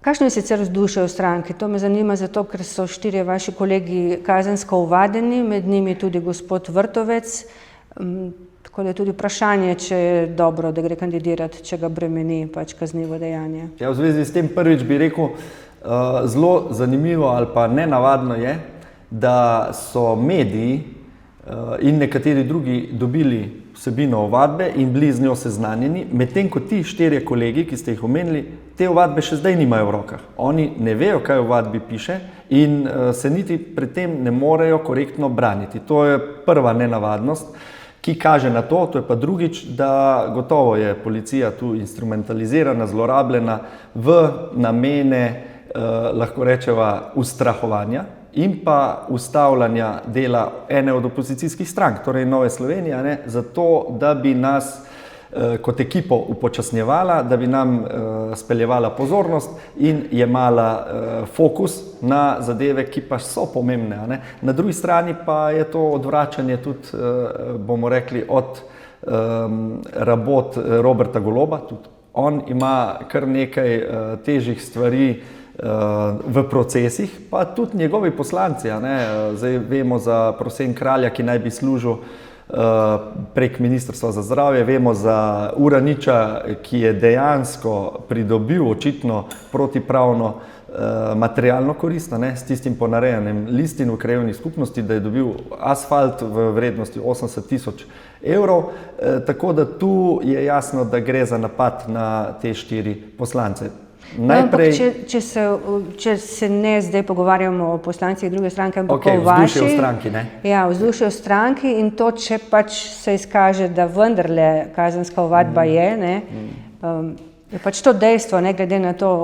Kakšno je sicer vzdušje v stranki? To me zanima zato, ker so 4 vaši kolegi kazensko ovadeni, med njimi tudi gospod Vrtovec. Tako da je tudi vprašanje, če je dobro, da gre kandidirati, če ga bremeni pač kaznivo dejanje. Ja, v zvezi s tem prvič bi rekel, zelo zanimivo ali pa nenavadno je, da so mediji in nekateri drugi dobili vsebino ovadbe in bili z njo seznanjeni, medtem ko ti 4 kolegi, ki ste jih omenili, te ovadbe še zdaj nimajo v rokah. Oni ne vejo, kaj v ovadbi piše in se niti pred tem ne morejo korektno braniti. To je prva nenavadnost, ki kaže na to, to je pa drugič, da gotovo je policija tu instrumentalizirana, zlorabljena v namene, lahko rečeva, ustrahovanja in pa ustavljanja dela ene od opozicijskih strank, torej Nove Slovenije, zato, da bi nas kot ekipo upočasnjevala, da bi nam speljevala pozornost in jemala fokus na zadeve, ki pa so pomembne. Na drugi strani pa je to odvračanje tudi, bomo rekli, od rabot Roberta Goloba. Tudi on ima kar nekaj težjih stvari v procesih, pa tudi njegovi poslanci. Zdaj vemo za Prosen Kralja, ki naj bi služil prek Ministrstva za zdravje, vemo za Uraniča, ki je dejansko pridobil očitno protipravno materialno korist, s tistim ponarejanjem listin v krajevni skupnosti, da je dobil asfalt v vrednosti 80 000 evrov, tako da tu je jasno, da gre za napad na te 4 poslance. Najprej, če se ne zdaj pogovarjamo o poslancih druge stranke, ampak o vaši. Vzdušje v stranki, ne? Ja, vzdušje v stranki in to, če pač se izkaže, da vendarle kazenska ovadba je, je pač to dejstvo, ne glede na to,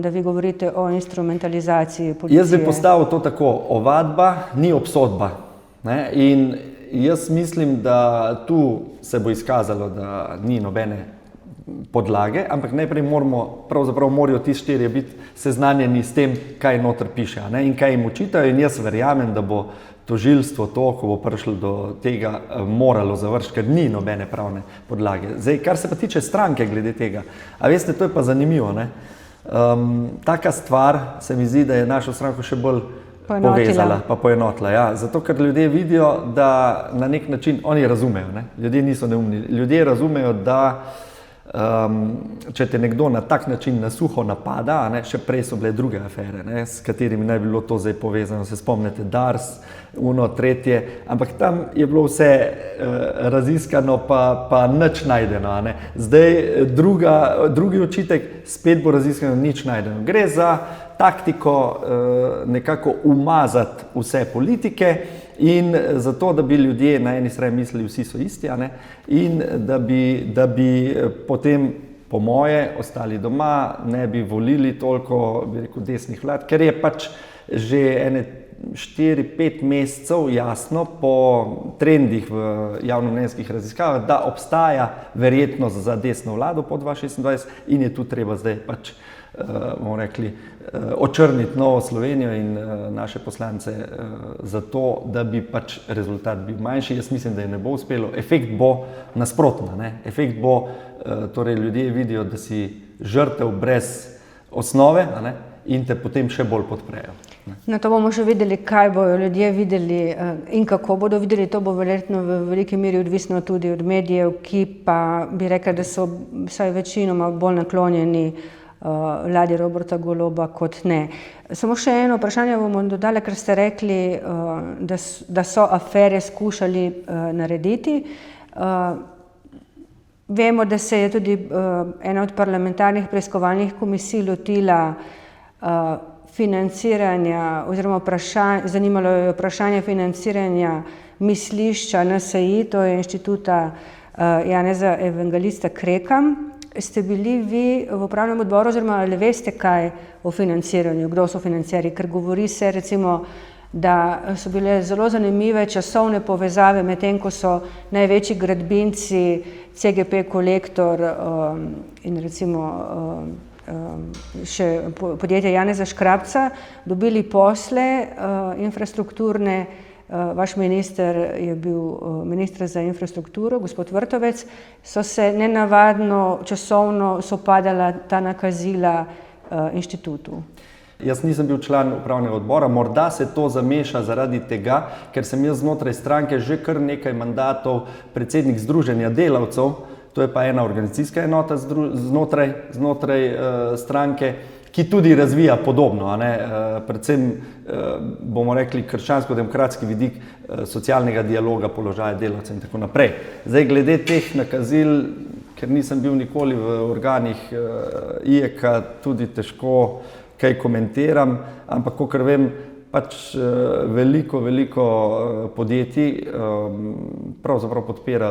da vi govorite o instrumentalizaciji policije. Jaz bi postavil to tako, ovadba ni obsodba. In jaz mislim, da tu se bo izkazalo, da ni nobene podlage, ampak najprej morajo ti 4 biti seznanjeni s tem, kaj noter piše in kaj jim očitajo, in jaz verjamem, da bo tožilstvo to, ko bo prišlo do tega, moralo završiti, ker ni nobene pravne podlage. Zdaj, kar se pa tiče stranke glede tega, a veste, to je pa zanimivo, taka stvar se mi zdi, da je našo stranko še bolj povezala, pa poenotila. Ja, zato, ker ljudje vidijo, da na nek način oni razumejo, ljudje niso neumni, ljudje razumejo, da če te nekdo na tak način na suho napada, še prej so bile druge afere, s katerimi naj bi bilo to zdaj povezano, se spomnite Dars, tretje, ampak tam je bilo vse raziskano, pa nič najdeno. Zdaj drugi očitek, spet bo raziskano, nič najdeno. Gre za taktiko nekako umazati vse politike in zato, da bi ljudje na eni strani mislili, vsi so isti, in da bi potem, po moje, ostali doma, ne bi volili toliko, bi rekel, desnih vlad, ker je pač že ene 4-5 mesecev jasno po trendih v javnomnenjskih raziskavah, da obstaja verjetnost za desno vlado po 2026 in je tu treba zdaj pač, bomo rekli, očrniti Novo Slovenijo in naše poslance za to, da bi pač rezultat bil manjši. Jaz mislim, da je ne bo uspelo. Efekt bo nasprotno. Efekt bo, torej ljudje vidijo, da si žrtev brez osnove in te potem še bolj podprejo. Na to bomo še videli, kaj bojo ljudje videli in kako bodo videli. To bo verjetno v veliki meri odvisno tudi od medijev, ki pa bi rekla, da so vsaj večinoma bolj naklonjeni vladi Roberta Goloba kot ne. Samo še eno vprašanje bomo dodali, ker ste rekli, da so afere skušali narediti. Vemo, da se je tudi ena od parlamentarnih preiskovalnih komisij lotila financiranja oziroma zanimalo je vprašanje financiranja mislišča NSi, to je Inštituta Janeza Evangelista Kreka. Ste bili vi v upravnem odboru oziroma ali veste kaj o financiranju, kdo so financerji, ker govori se recimo, da so bile zelo zanimive časovne povezave med tem, ko so največji gradbinci CGP Kolektor in recimo še podjetje Janeza Škrabca dobili posle infrastrukturne. Vaš minister je bil minister za infrastrukturo, gospod Vrtovec, so se nenavadno časovno sopadala ta nakazila inštitutu? Jaz nisem bil član upravnega odbora, morda se to zameša zaradi tega, ker sem jaz znotraj stranke že kar nekaj mandatov predsednik Združenja delavcev, to je pa ena organizacijska enota znotraj stranke, ki tudi razvija podobno, predvsem bomo rekli krščansko-demokratski vidik socialnega dialoga, položaja delavcev in tako naprej. Zdaj, glede teh nakazil, ker nisem bil nikoli v organih IEK-a, tudi težko kaj komentiram, ampak kakor vem, pač veliko podjetij pravzaprav podpira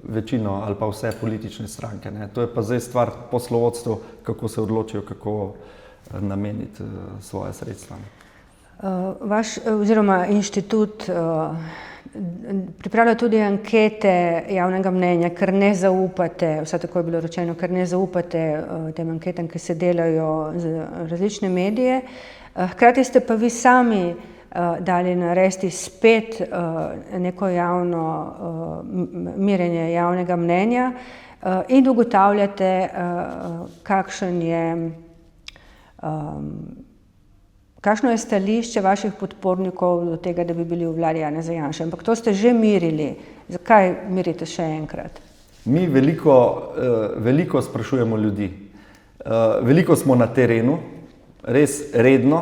večino ali pa vse politične stranke. To je pa zdaj stvar poslovodstva, kako se odločijo, kako nameniti svoje sredstva. Vaš oziroma inštitut pripravlja tudi ankete javnega mnenja, ker ne zaupate, vsaj tako je bilo rečeno, ker ne zaupate tem anketam, ki se delajo z različne medije. Hkrati ste pa vi sami dali narediti spet neko javno merjenje javnega mnenja in ugotavljate, kakšno je stališče vaših podpornikov do tega, da bi bili v vladi Janeza Janše. Ampak to ste že merili. Zakaj merite še enkrat? Mi veliko sprašujemo ljudi. Veliko smo na terenu, res redno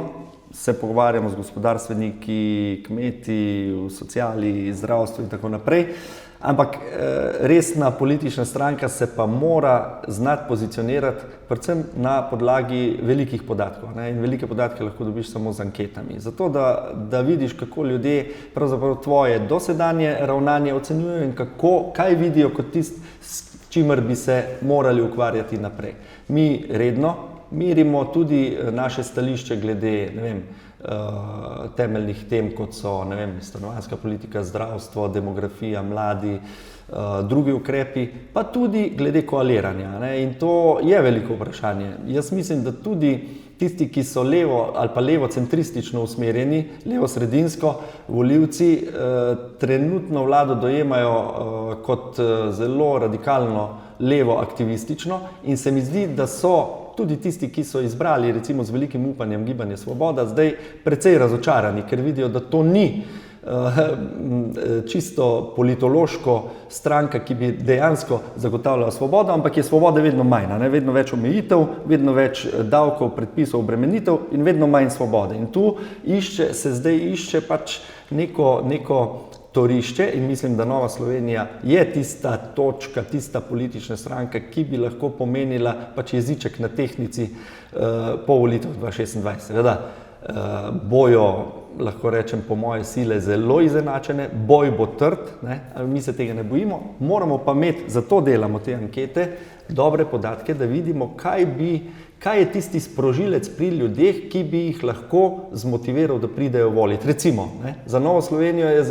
se pogovarjamo z gospodarstveniki, kmeti, v sociali, zdravstvu in tako naprej. Ampak resna politična stranka se pa mora znati pozicionirati predvsem na podlagi velikih podatkov. In velike podatke lahko dobiš samo z anketami. Zato, da vidiš, kako ljudje pravzaprav tvoje dosedanje ravnanje ocenjujejo in kaj vidijo kot tisto, s čimer bi se morali ukvarjati naprej. Mi redno merimo tudi naše stališče glede, temeljnih tem, kot so, stanovanjska politika, zdravstvo, demografija, mladi, drugi ukrepi, pa tudi glede koaliranja. In to je veliko vprašanje. Jaz mislim, da tudi tisti, ki so levo ali pa levocentristično usmerjeni, levosredinsko, volivci trenutno vlado dojemajo kot zelo radikalno levo aktivistično in se mi zdi, da so tudi tisti, ki so izbrali recimo z velikim upanjem Gibanje Svoboda, zdaj precej razočarani, ker vidijo, da to ni čisto politološko stranka, ki bi dejansko zagotavljala svobodo, ampak je svobode vedno manj, vedno več omejitev, vedno več davkov, predpisov, obremenitev in vedno manj svobode. In tu se zdaj išče pač neko torišče in mislim, da Nova Slovenija je tista točka, tista politična stranka, ki bi lahko pomenila pač jeziček na tehtnici po volitvah 2026. Seveda bojo, lahko rečem, po moje sile zelo izenačene, boj bo trd, mi se tega ne bojimo, moramo pa imeti, zato delamo te ankete, dobre podatke, da vidimo, kaj je tisti sprožilec pri ljudeh, ki bi jih lahko zmotiviral, da pridejo voliti. Recimo, za Novo Slovenijo je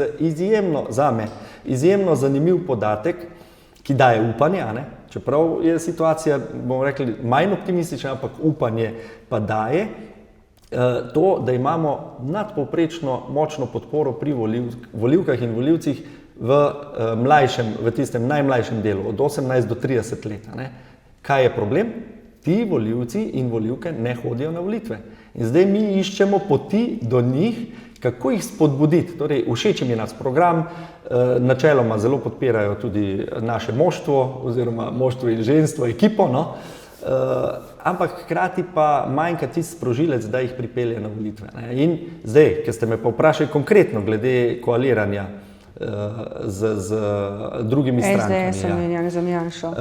zame izjemno zanimiv podatek, ki daje upanje, čeprav je situacija, bomo rekli, manj optimistična, ampak upanje pa daje, to, da imamo nadpovprečno močno podporo pri volivkah in volivcih v tistem najmlajšem delu, od 18 do 30 let. Kaj je problem? Ti volivci in volivke ne hodijo na volitve. In zdaj mi iščemo poti do njih, kako jih spodbuditi. Torej, všeč mi je naš program, načeloma zelo podpirajo tudi naše moštvo, oziroma moštvo in ženstvo, ekipo, ampak hkrati pa manjka tisti sprožilec, da jih pripelje na volitve. In zdaj, ker ste me pa vprašali konkretno glede koaliranja z drugimi strankami. SDS-om in Janezom Janšo.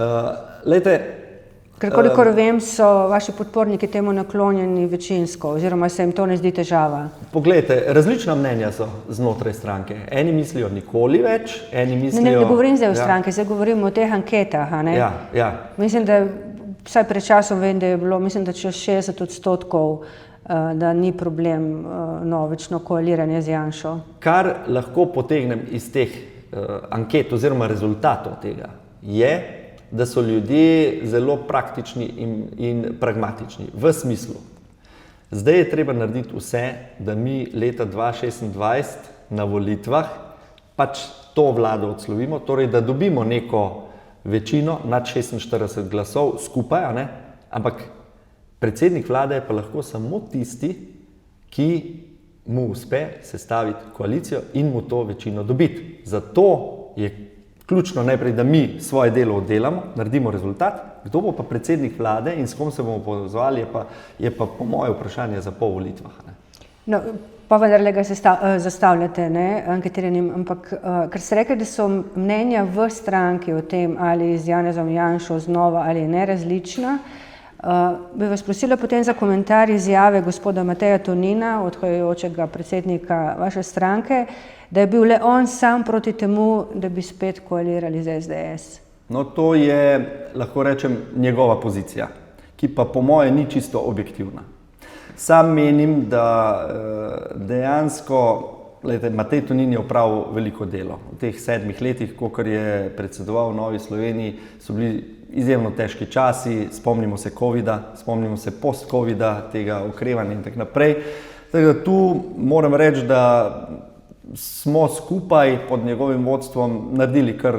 Ker kolikor vem, so vaši podporniki temu naklonjeni večinsko, oziroma se jim to ne zdi težava. Poglejte, različna mnenja so znotraj stranke. Eni mislijo nikoli več, eni mislijo... Ne govorim zdaj o stranki, zdaj govorim o teh anketah. Ja. Mislim, da vsaj pred časom vem, da je bilo, čez 60%, da ni problem novično koaliranje z Janšo. Kar lahko potegnem iz teh anket oziroma rezultatov tega je, da so ljudje zelo praktični in pragmatični. V smislu, zdaj je treba narediti vse, da mi leta 2026 na volitvah pač to vlado odslovimo, torej da dobimo neko večino nad 46 glasov skupaj, ampak predsednik vlade je pa lahko samo tisti, ki mu uspe sestaviti koalicijo in mu to večino dobiti. Zato je ključno najprej, da mi svoje delo oddelamo, naredimo rezultat, kdo bo pa predsednik vlade in s kom se bomo povezovali, je pa po moje vprašanje za po volitvah. No, pa vendarle ga zastavljate, anketiranim, ampak ker ste rekli, da so mnenja v stranki o tem, ali z Janezom Janšo znova ali ne, različna, bi vas prosila potem za komentar izjave gospoda Mateja Tonina, odhajajočega predsednika vaše stranke, da je bil le on sam proti temu, da bi spet koalirali z SDS. No, to je, lahko rečem, njegova pozicija, ki pa po moje ni čisto objektivna. Sam menim, da dejansko, Matej Tonin je opravil veliko delo. V teh 7 letih, kolikor je predsedoval v Novi Sloveniji, so bili izjemno težki časi, spomnimo se covida, spomnimo se post-covida, tega okrevanja in tako naprej. Tako da tu moram reči, da smo skupaj pod njegovim vodstvom naredili kar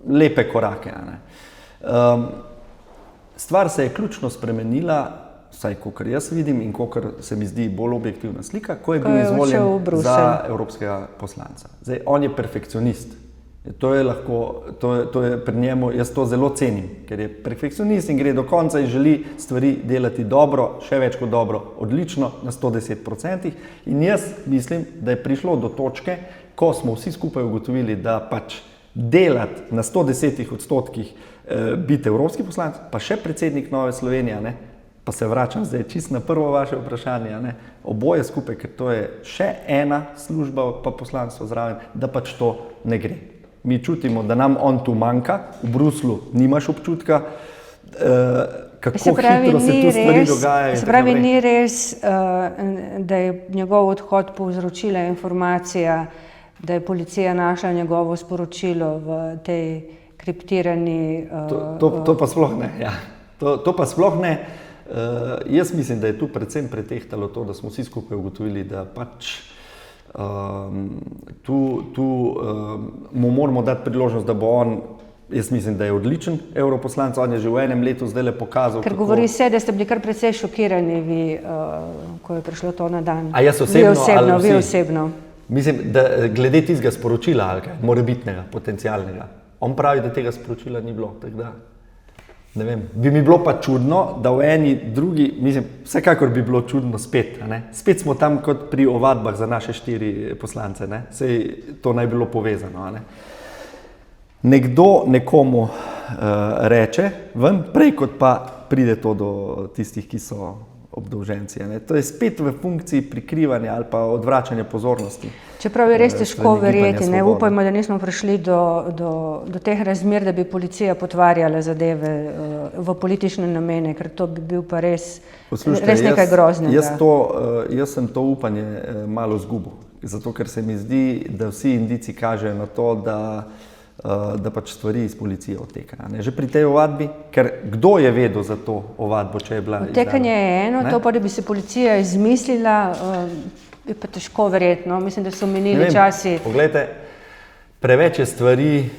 lepe korake. Stvar se je ključno spremenila, vsaj kolikor jaz vidim in kolikor se mi zdi bolj objektivna slika, ko je bil izvoljen za evropskega poslanca. Zdaj, on je perfekcionist. To je pri njemu, jaz to zelo cenim, ker je perfekcionist in gre do konca in želi stvari delati dobro, še več kot dobro, odlično, na 110%. In jaz mislim, da je prišlo do točke, ko smo vsi skupaj ugotovili, da pač delati na 110% biti evropski poslanec, pa še predsednik Nove Slovenije, pa se vračam zdaj čisto na prvo vaše vprašanje, oboje skupaj, ker to je še ena služba pa poslanstvo zraven, da pač to ne gre. Mi čutimo, da nam on tu manjka, v Bruslu nimaš občutka, kako hitro se tu stvari dogajajo. Se pravi, ni res, da je njegov odhod povzročila informacija, da je policija našla njegovo sporočilo v tej kriptirani... To pa sploh ne, ja. To pa sploh ne. Jaz mislim, da je tu predvsem pretehtalo to, da smo vsi skupaj ugotovili, da pač tu mu moramo dati priložnost, da bo on, jaz mislim, da je odličen evroposlanec, on je že v enem letu zdaj le pokazal. Ker govori se, da ste bili kar precej šokirani vi, ko je prišlo to na dan. A jaz osebno? Vi osebno. Mislim, da glede tistega sporočila, ali kaj, morebitnega, potencialnega. On pravi, da tega sporočila ni bilo, tako da, ne vem, bi mi bilo pa čudno, da v eni drugi, mislim, vsekakor bi bilo čudno spet, spet smo tam kot pri ovadbah za naše 4 poslance, sej to naj bilo povezano, Nekdo nekomu reče ven, prej kot pa pride to do tistih, ki so obdolženci, To je spet v funkciji prikrivanja ali pa odvračanja pozornosti. Čeprav je res težko verjeti, upajmo, da nismo prišli do teh razmer, da bi policija potvarjala zadeve v politične namene, ker to bi bil pa res nekaj groznega. Jaz sem to upanje malo izgubil, zato ker se mi zdi, da vsi indici kažejo na to, da pač stvari iz policije odtekajo. Že pri tej ovadbi, ker kdo je vedel za to ovadbo, če je bila izdana? Odtekanje je eno, to pa, da bi se policija izmislila, je pa težko verjetno. Mislim, da so minili časi. Poglejte, preveč je stvari,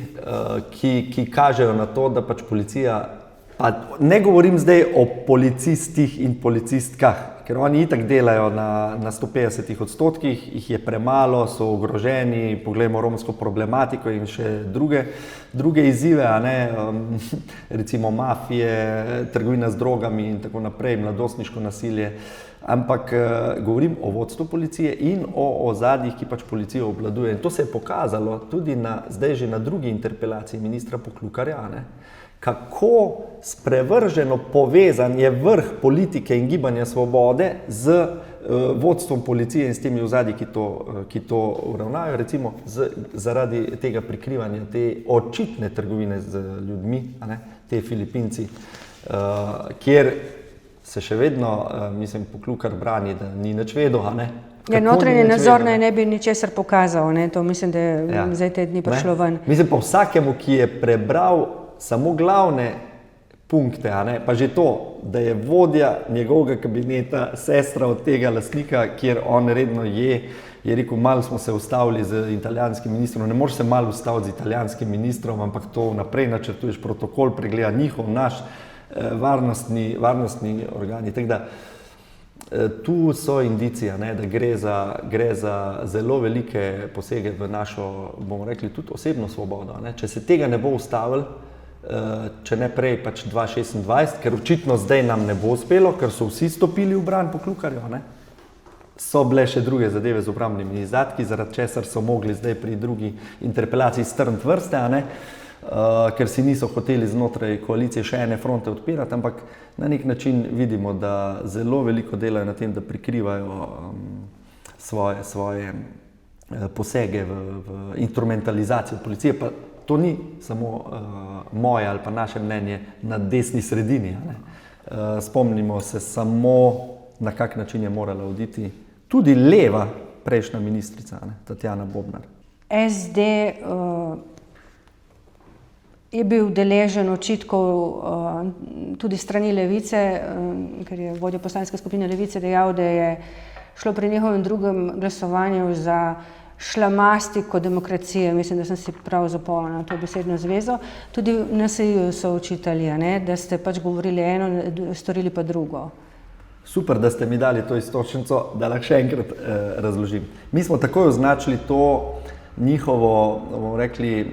ki kažejo na to, da pač policija, pa ne govorim zdaj o policistih in policistkah, ker oni itak delajo na 150%, jih je premalo, so ogroženi, poglejmo romsko problematiko in še druge izzive, recimo mafije, trgovina z drogami in tako naprej, mladostniško nasilje. Ampak govorim o vodstvu policije in o ozadjih, ki pač policijo obvladuje. In to se je pokazalo tudi zdaj že na drugi interpelaciji ministra Poklukarja, kako sprevrženo povezan je vrh politike in gibanja Svobode z vodstvom policije in s temi ozadji, ki to uravnajo, recimo zaradi tega prikrivanja, te očitne trgovine z ljudmi, te Filipinci, kjer se še vedno, mislim, Poklukar brani, da ni nič vedel, Notranji nadzor naj ne bi ničesar pokazal, to mislim, da je zdaj te dni prišlo ven. Mislim, po vsakemu, ki je prebral samo glavne punkte, pa že to, da je vodja njegovega kabineta sestra od tega lastnika, kjer on redno je rekel, malo smo se ustavili z italijanskim ministrom, ne moreš se malo ustaviti z italijanskim ministrom, ampak to naprej načrtuješ protokol, pregleda njihov, naš, varnostni organi. Tako da tu so indicije, ne, da gre za zelo velike posege v našo, bomo rekli, tudi osebno svobodo. Ne. Če se tega ne bo ustavilo, če ne prej pač 2026, ker očitno zdaj nam ne bo uspelo, ker so vsi stopili v bran Poklukarju, ne. So bile še druge zadeve z obrambnimi izdatki, zaradi česar so mogli zdaj pri drugi interpelaciji strniti vrste, a ne, ker si niso hoteli znotraj koalicije še ene fronte odpirati, ampak na nek način vidimo, da zelo veliko delajo na tem, da prikrivajo svoje posege v instrumentalizacijo policije, pa to ni samo moje ali pa naše mnenje na desni sredini. Ne. Spomnimo se samo, na kak način je morala oditi tudi leva prejšnja ministrica, ne, Tatjana Bobnar. SD je bil deležen očitkov tudi strani Levice, ker je vodja poslanske skupine Levice dejal, da je šlo pri njihovem drugem glasovanju za šlamastiko demokracije. Mislim, da sem si prav zapomnila to besedno zvezo. Tudi v NSi so očitali, ne, da ste pač govorili eno, storili pa drugo. Super, da ste mi dali to istočnico, da lahko še enkrat razložim. Mi smo takoj označili to njihovo, bomo rekli,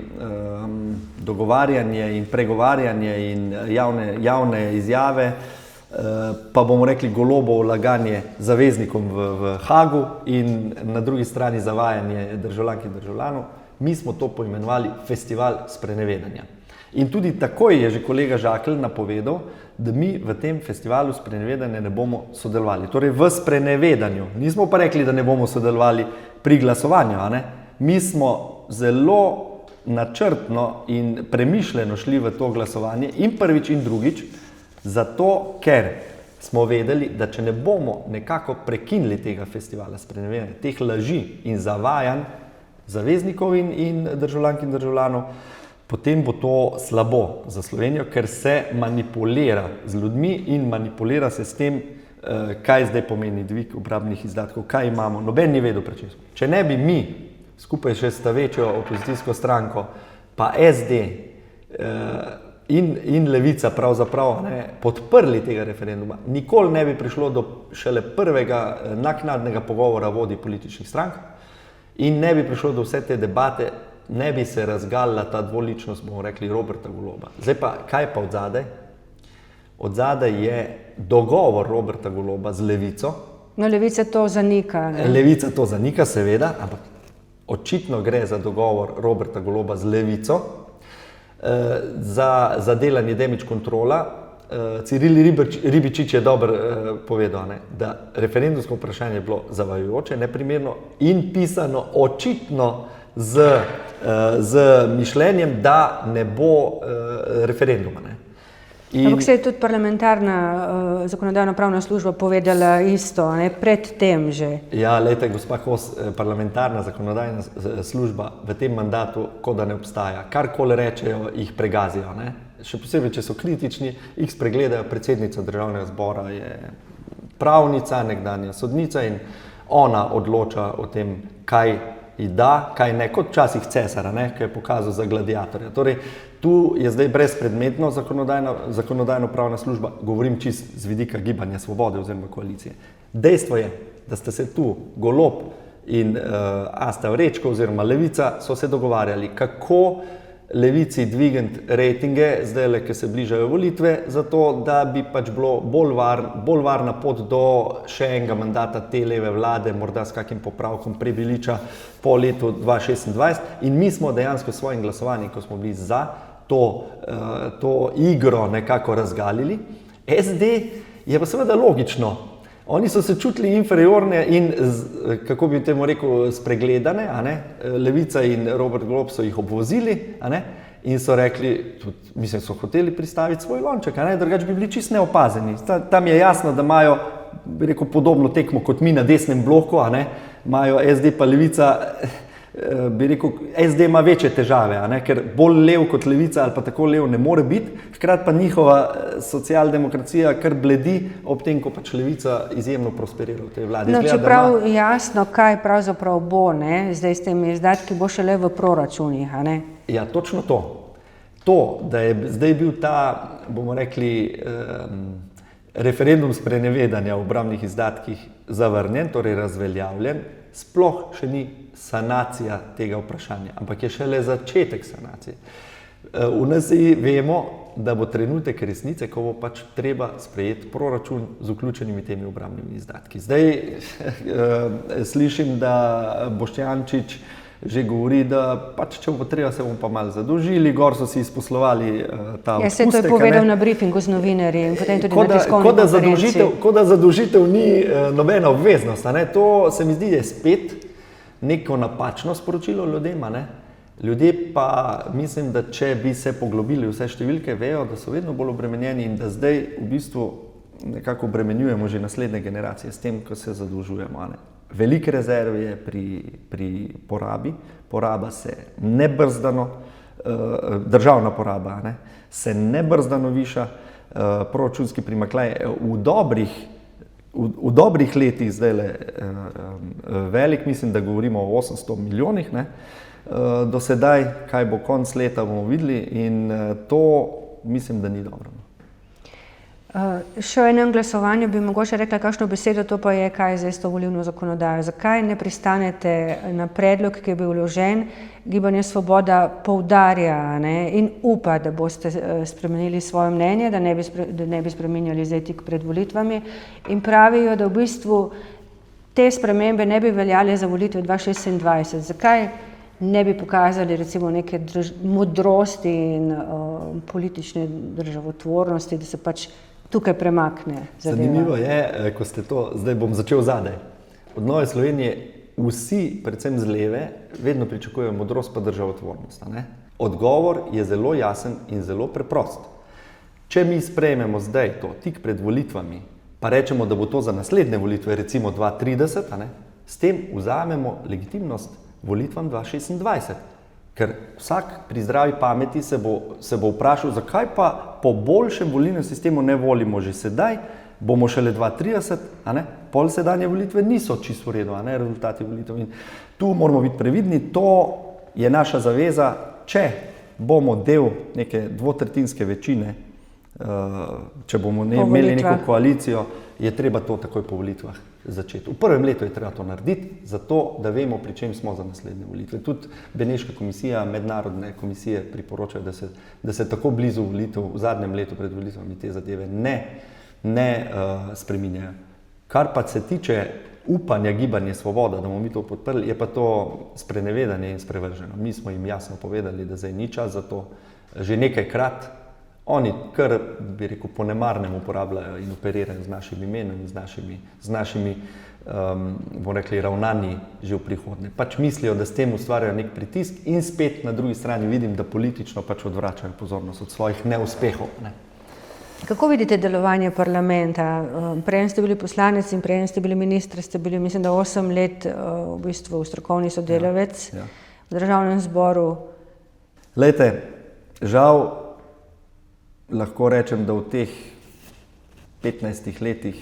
dogovarjanje in pregovarjanje in javne izjave, pa bomo rekli Golobovo laganje zaveznikom v Hagu in na drugi strani zavajanje državljank in državljanov. Mi smo to poimenovali festival sprenevedanja. In tudi takoj je že kolega Žakelj napovedal, da mi v tem festivalu sprenevedanja ne bomo sodelovali. Torej v sprenevedanju. Nismo pa rekli, da ne bomo sodelovali pri glasovanju, a ne? Mi smo zelo načrtno in premišljeno šli v to glasovanje in prvič in drugič, zato ker smo vedeli, da če ne bomo nekako prekinili tega festivala sprenevedanja, teh laži in zavajanj zaveznikov in državljank in državljanov, potem bo to slabo za Slovenijo, ker se manipulira z ljudmi in manipulira se s tem, kaj zdaj pomeni dvig obrambnih izdatkov, kaj imamo. Noben ni vedel prečesto. Če ne bi mi, skupaj še s ta večjo opozicijsko stranko, pa SD in Levica pravzaprav podprli tega referenduma, nikoli ne bi prišlo do šele prvega naknadnega pogovora vodij političnih strank in ne bi prišlo do vse te debate, ne bi se razgalila ta dvoličnost, bomo rekli, Roberta Goloba. Zdaj pa, kaj pa odzadaj? Odzadaj je dogovor Roberta Goloba z Levico. No, Levica to zanika. Ne? Levica to zanika, seveda, ampak očitno gre za dogovor Roberta Goloba z Levico, za delanje damage controla. Ciril Ribičič je dobro povedal, ne, da referendumsko vprašanje je bilo zavajajoče, neprimerno in pisano očitno z mišljenjem, da ne bo referenduma. Ne. Ampak se je tudi parlamentarna zakonodajno-pravna služba povedala isto, ne, pred tem že. Ja, lejte, gospa Kos, parlamentarna zakonodajna služba v tem mandatu kot da ne obstaja. Karkoli rečejo, jih pregazijo. Ne. Še posebej, če so kritični, jih spregledajo. Predsednica Državnega zbora je pravnica, nekdanja sodnica in ona odloča o tem, kaj ji da, kaj ne, kot včasih cesara, ne, ki je pokazal za gladiatorja. Torej, tu je zdaj brezpredmetno zakonodajno-pravna služba, govorim čist z vidika gibanja Svobode oziroma koalicije. Dejstvo je, da sta se tu Golob in Asta Vrečko oziroma Levica so se dogovarjali, kako Levici dvigniti rejtinge, zdaj, ki se bližajo volitve, zato da bi pač bilo bolj varna pot do še enega mandata te leve vlade, morda s kakim popravkom Prebiliča po letu 2026. In mi smo dejansko s svojim glasovanjem, ko smo bili za to igro nekako razgalili. SD je pa seveda logično. Oni so se čutili inferiorne in, kako bi temu rekel, spregledane, a ne? Levica in Robert Golob so jih obvozili, a ne? In so rekli, tudi, mislim, so hoteli pristaviti svoj lonček, a ne? Drugače bi bili čist neopazeni. Tam je jasno, da imajo, bi rekel, podobno tekmo kot mi na desnem bloku, a ne? Imajo SD pa Levica, bi rekel, SD ima večje težave, a ne? Ker bolj lev kot Levica ali pa tako lev ne more biti, hkrati pa njihova socialdemokracija kar bledi, ob tem, ko pač Levica izjemno prosperira v tej vladi. No, čeprav jasno, kaj pravzaprav bo, ne? Zdaj s temi izdatki bo šele v proračunih, a ne? Ja, točno to. To, da je zdaj bil ta, bomo rekli, referendum sprenevedanja o obrambnih izdatkih zavrnjen, torej razveljavljen, sploh še ni sanacija tega vprašanja, ampak je šele začetek sanacije. V NSi vemo, da bo trenutek resnice, ko bo pač treba sprejeti proračun z vključenimi temi obrambnimi izdatki. Zdaj slišim, da Boštjančič že govori, da pač, če bo treba, se bomo pa malo zadolžili, gor so si izposlovali ta odpustek. To je povedal na briefingu z novinarji in potem tudi na tiskovni konferenci. Kot da zadolžitev ni nobena obveznost. To se mi zdi, da je spet neko napačno sporočilo ljudem. Ljudje pa mislim, da če bi se poglobili vse številke, vejo, da so vedno bolj obremenjeni in da zdaj v bistvu nekako obremenjujemo že naslednje generacije s tem, ko se zadolžujemo. Velike rezerve je pri porabi, poraba se nebrzdano, državna poraba se nebrzdano viša, proračunski primanjkljaj v dobrih letih zdajle velik, mislim, da govorimo o 800 milijonih, do sedaj, kaj bo konc leta, bomo videli in to mislim, da ni dobro. Še o enem glasovanju bi mogoče rekla kakšno besedo, to pa je, kaj je zdaj s to volilno zakonodajo. Zakaj ne pristanete na predlog, ki je bil vložen? Gibanje Svoboda poudarja in upa, da boste spremenili svoje mnenje, da ne bi spreminjali zdaj tik pred volitvami in pravijo, da v bistvu te spremembe ne bi veljale za volitve 2026. Zakaj ne bi pokazali recimo neke modrosti in politične državotvornosti, da se pač tukaj premakne zadeva? Zanimivo je, ko ste to, zdaj bom začel zadaj. Od Nove Slovenije vsi, predvsem z leve, vedno pričakujejo modrost pa državotvornost. Odgovor je zelo jasen in zelo preprost. Če mi sprejmemo zdaj to, tik pred volitvami, pa rečemo, da bo to za naslednje volitve, recimo 2030, s tem vzamemo legitimnost volitvam 2026. Ker vsak pri zdravi pameti se bo vprašal, zakaj pa po boljšem volilnem sistemu ne volimo že sedaj, bomo šele 2030, pol sedanje volitve niso čisto v redu, rezultati volitev. In tu moramo biti previdni, to je naša zaveza, če bomo del neke dvotretjinske večine, če bomo imeli neko koalicijo, je treba to takoj po volitvah začeti. V prvem letu je treba to narediti, zato da vemo, pri čem smo za naslednje volitve. Tudi Beneška komisija, mednarodne komisije priporočajo, da se tako blizu volitev, v zadnjem letu pred volitvami te zadeve ne spreminjajo. Kar pa se tiče upanja Gibanje Svoboda, da bomo mi to podprli, je pa to sprenevedanje in sprevrženo. Mi smo jim jasno povedali, da zdaj ni čas za to. Že nekajkrat oni kar, bi rekel, po nemarnem uporabljajo in operirajo z našim imenom in z našimi bomo rekli, ravnanji že v prihodnje. Pač mislijo, da s tem ustvarjajo nek pritisk in spet na drugi strani vidim, da politično pač odvračajo pozornost od svojih neuspehov. Kako vidite delovanje parlamenta? Prej ste bili poslanec in prej ste bili minister, ste bili, mislim, da 8 let v bistvu strokovni sodelavec v Državnem zboru. Glejte, žal lahko rečem, da v teh 15 letih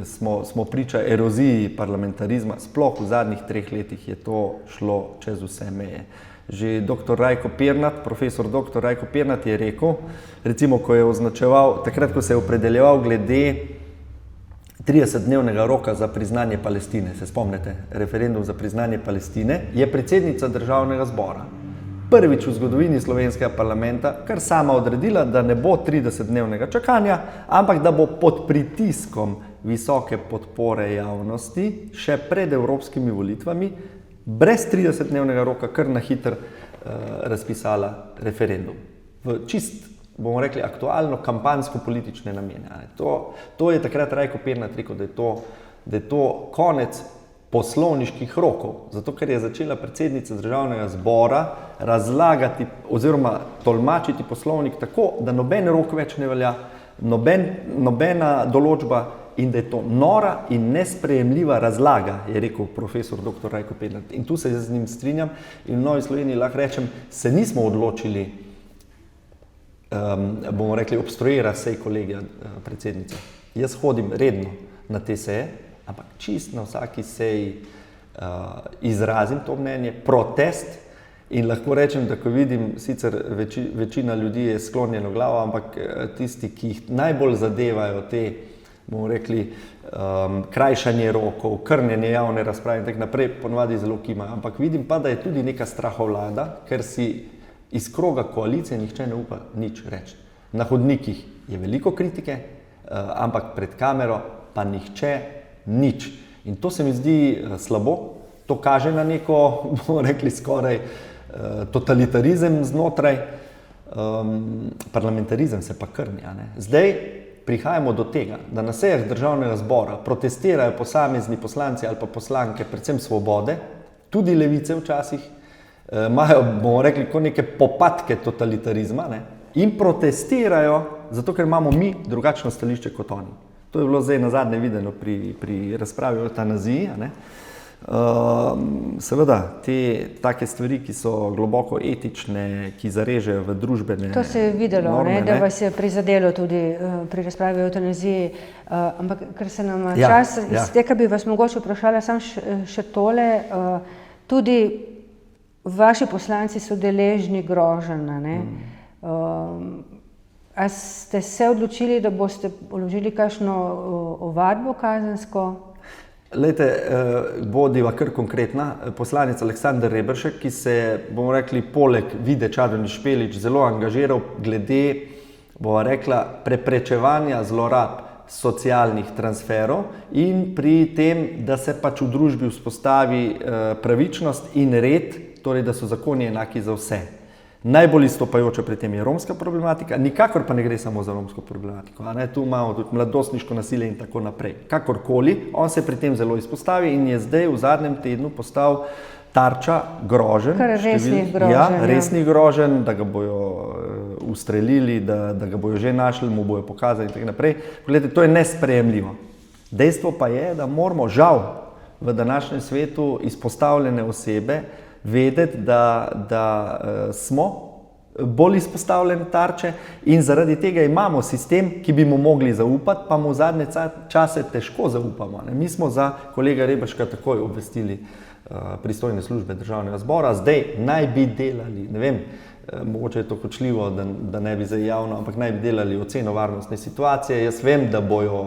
smo priča eroziji parlamentarizma, sploh v zadnjih 3 letih je to šlo čez vse meje. Že dr. Rajko Pirnat, profesor dr. Rajko Pirnat je rekel, recimo, ko je označeval, takrat, ko se je opredeljeval glede 30-dnevnega roka za priznanje Palestine, se spomnite, referendum za priznanje Palestine, je predsednica Državnega zbora prvič v zgodovini slovenskega parlamenta kar sama odredila, da ne bo 30-dnevnega čakanja, ampak da bo pod pritiskom visoke podpore javnosti še pred evropskimi volitvami brez 30-dnevnega roka kar na hitro razpisala referendum. V čist, bomo rekli, aktualno kampanjsko-politične namene. To je takrat Rajko Pirnat rekel, da je to konec poslovniških rokov, zato ker je začela predsednica Državnega zbora razlagati oziroma tolmačiti poslovnik tako, da noben rok več ne velja, nobena določba in da je to nora in nesprejemljiva razlaga, je rekel profesor dr. Rajko Pirnat. In tu se z njim strinjam in v Novi Sloveniji lahko rečem, se nismo odločili, bomo rekli, obstruirati sej kolegija predsednice. Jaz hodim redno na te seje, ampak čist na vsaki seji izrazim to mnenje, protest In lahko rečem, da ko vidim, sicer večina ljudi je sklonjeno glavo, ampak tisti, ki jih najbolj zadevajo te, bomo rekli, krajšanje rokov, krnjenje javne razprave in tako naprej, ponovadi zelo kimajo. Ampak vidim pa, da je tudi neka strahovlada, ker si iz kroga koalicije nihče ne upa nič reči. Na hodnikih je veliko kritike, ampak pred kamero pa nihče nič. In to se mi zdi slabo, to kaže na neko, bomo rekli, skoraj totalitarizem znotraj, parlamentarizem se pa krnja. Zdaj prihajamo do tega, da na sejah Državnega zbora protestirajo posamezni poslanci ali pa poslanke, predvsem Svobode, tudi Levice včasih, imajo, bomo rekli, kot neke popadke totalitarizma, in protestirajo, zato ker imamo mi drugačno stališče kot oni. To je bilo zdaj nazadnje videno pri razpravi o eutanaziji. Seveda, te take stvari, ki so globoko etične, ki zarežejo v družbene norme. To se je videlo, da vas je prizadelo tudi pri razpravi o eutanaziji, ampak ker se nam čas izteka, bi vas mogoče vprašala samo še tole. Tudi vaši poslanci so deležni groženj, a ste se odločili, da boste vložili kakšno ovadbo kazensko? Lejte, bodiva kar konkretna. Poslanec Aleksander Reberšek, ki se, bomo rekli, poleg Vide Čadonič Špelič zelo angažiral glede, bomo rekla, preprečevanja zlorab socialnih transferov in pri tem, da se pač v družbi vzpostavi pravičnost in red, torej da so zakoni enaki za vse. Najbolj izstopajoča pri tem je romska problematika, nikakor pa ne gre samo za romsko problematiko. Tu imamo tudi mladostniško nasilje in tako naprej. Kakorkoli, on se pri tem zelo izpostavi in je zdaj v zadnjem tednu postal tarča groženj. Kar resnih groženj. Ja, resnih groženj, da ga bojo ustrelili, da ga bojo že našli, mu bojo pokazali in tako naprej. Poglejte, to je nesprejemljivo. Dejstvo pa je, da moramo žal v današnjem svetu izpostavljene osebe vedeti, da smo bolj izpostavljene tarče in zaradi tega imamo sistem, ki bi mu mogli zaupati, pa mu v zadnje čase težko zaupamo. Mi smo za kolega Reberška takoj obvestili pristojne službe Državnega zbora, zdaj naj bi delali, ne vem, mogoče je to kočljivo, da ne bi zdaj javno, ampak naj bi delali oceno varnostne situacije. Jaz vem, da bojo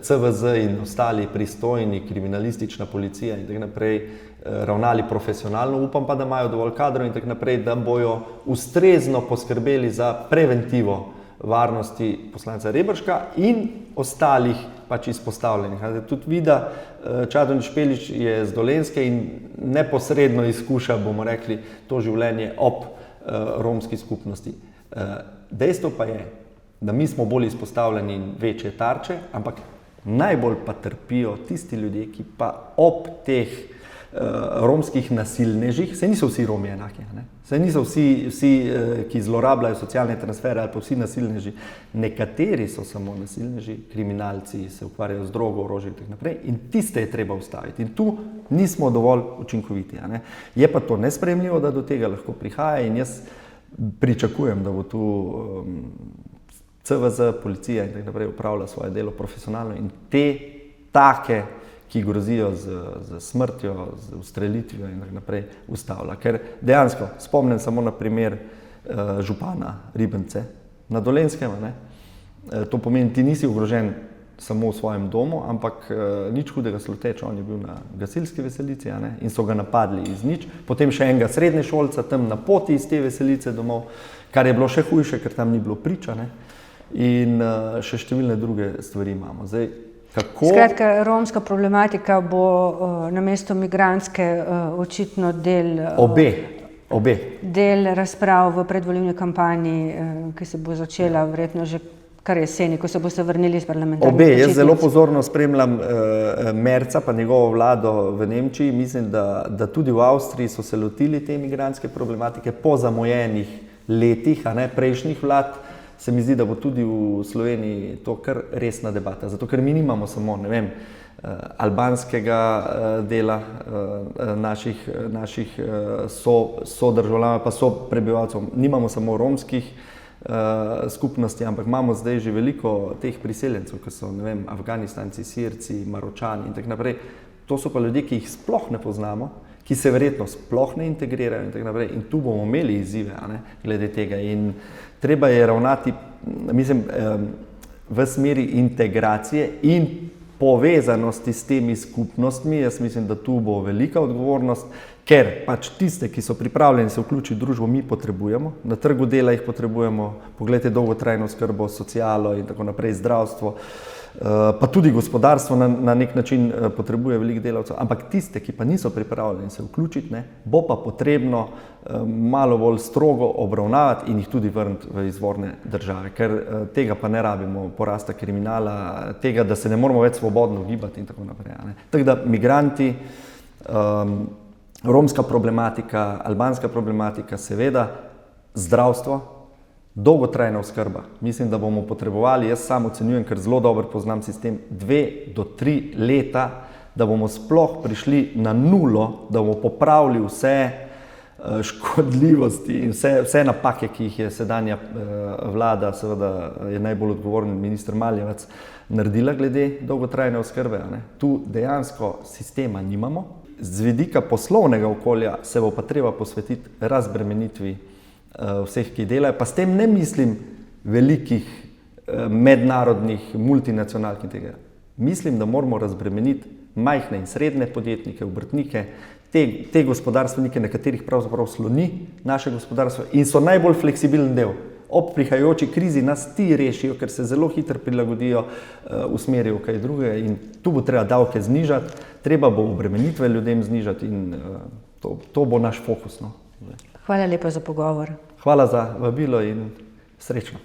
CVZ in ostali pristojni, kriminalistična policija in tako naprej ravnali profesionalno, upam pa, da imajo dovolj kadrov in tako naprej, da bojo ustrezno poskrbeli za preventivo varnosti poslanca Reberška in ostalih pač izpostavljenih. Tudi Vida Čadonič Špelič je z Dolenjske in neposredno izkuša, bomo rekli, to življenje ob romski skupnosti. Dejstvo pa je, da mi smo bolj izpostavljeni in večje tarče, ampak najbolj pa trpijo tisti ljudje, ki pa ob teh romskih nasilnežih, saj niso vsi Romi enaki, saj niso vsi, ki zlorabljajo socialne transfere ali pa vsi nasilneži, nekateri so samo nasilneži, kriminalci se ukvarjajo z drogo, orožjem in tako naprej in tiste je treba ustaviti in tu nismo dovolj učinkoviti. Je pa to nesprejemljivo, da do tega lahko prihaja in jaz pričakujem, da bo tu CVZ, policija in tako naprej upravlja svoje delo profesionalno in te take, ki grozijo z smrtjo, z ustrelitvijo in tako naprej ustavlja. Ker dejansko, spomnim samo na primer župana Ribence na Dolenjskem, to pomeni, ti nisi ogrožen samo v svojem domu, ampak nič hudega sluteč, on je bil na gasilski veselici in so ga napadli iz nič, potem še enega srednješolca tam na poti iz te veselice domov, kar je bilo še hujše, ker tam ni bilo priča, in še številne druge stvari imamo. Zdaj, skratka, romska problematika bo namesto migrantske očitno del del razprav v predvolilni kampanji, ki se bo začela verjetno že kar jeseni, ko se boste vrnili iz parlamentarnih počitnic. Jaz zelo pozorno spremljam Merca pa njegovo vlado v Nemčiji. Mislim, da tudi v Avstriji so se lotili te migrantske problematike po zamujenih letih, prejšnjih vlad. Se mi zdi, da bo tudi v Sloveniji to kar resna debata. Zato, ker mi nimamo samo, ne vem, albanskega dela naših sodržavljanov, pa prebivalcev. Nimamo samo romskih skupnosti, ampak imamo zdaj že veliko teh priseljencev, ki so, ne vem, Afganistanci, Sirci, Maročani in tako naprej. To so pa ljudje, ki jih sploh ne poznamo, ki se verjetno sploh ne integrirajo in tako naprej. In tu bomo imeli izzive, glede tega. In treba je ravnati, mislim, v smeri integracije in povezanosti s temi skupnostmi. Jaz mislim, da tu bo velika odgovornost, ker pač tiste, ki so pripravljeni se vključiti v družbo, mi potrebujemo. Na trgu dela jih potrebujemo, poglejte dolgotrajno oskrbo, socialo in tako naprej, zdravstvo. Pa tudi gospodarstvo na nek način potrebuje veliko delavcev, ampak tiste, ki pa niso pripravljeni se vključiti, bo pa potrebno malo bolj strogo obravnavati in jih tudi vrniti v izvorne države, ker tega pa ne rabimo, porasta kriminala, tega, da se ne moramo več svobodno gibati in tako naprej. Tako da migranti, romska problematika, albanska problematika, seveda zdravstvo, dolgotrajna oskrba. Mislim, da bomo potrebovali, jaz sam ocenjujem, ker zelo dobro poznam sistem, 2 do 3 leta, da bomo sploh prišli na nulo, da bomo popravili vse škodljivosti in vse napake, ki jih je sedanja vlada, seveda je najbolj odgovoren minister Maljevac, naredila glede dolgotrajne oskrbe. Tu dejansko sistema nimamo. Z vidika poslovnega okolja se bo pa treba posvetiti razbremenitvi vseh, ki delajo, pa s tem ne mislim velikih mednarodnih multinacionalk in tega. Mislim, da moramo razbremeniti majhne in srednje podjetnike, obrtnike, te gospodarstvenike, na katerih pravzaprav sloni naše gospodarstvo in so najbolj fleksibilen del. Ob prihajajoči krizi nas ti rešijo, ker se zelo hitro prilagodijo, usmerijo v kaj drugega in tu bo treba davke znižati, treba bo obremenitve ljudem znižati in to bo naš fokus. Hvala lepa za pogovor. Hvala za vabilo in srečno.